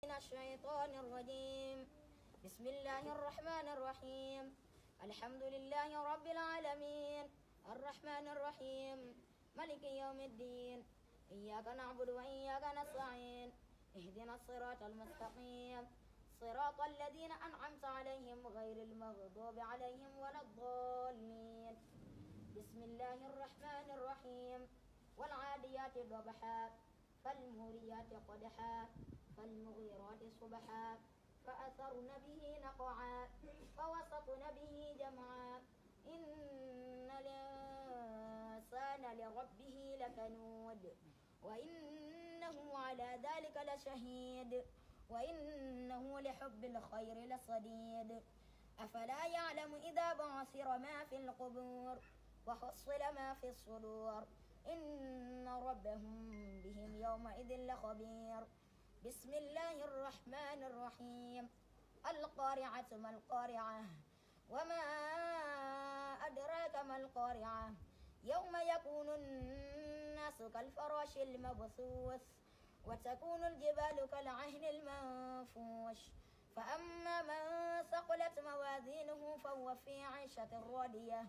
من الشيطان الرجيم. بسم الله الرحمن الرحيم. الحمد لله رب العالمين الرحمن الرحيم ملك يوم الدين. إياك نعبد وإياك نستعين. اهدنا الصراط المستقيم صراط الذين أنعمت عليهم غير المغضوب عليهم ولا الضالين. بسم الله الرحمن الرحيم. والعاديات ضبحا فالموريات قدحا فالمغيرات صبحا فأثرن به نقعا فوسطن به جمعا إن الإنسان لربه لكنود وإنه على ذلك لشهيد وإنه لحب الخير لصديد. أفلا يعلم إذا بعثر ما في القبور وحصل ما في الصدور إن ربهم بهم يومئذ لخبير. بسم الله الرحمن الرحيم. القارعة ما القارعة وما أدراك ما القارعة يوم يكون الناس كالفراش المبثوث وتكون الجبال كالعهن المنفوش فأما من ثقلت موازينه فهو في عيشة راضية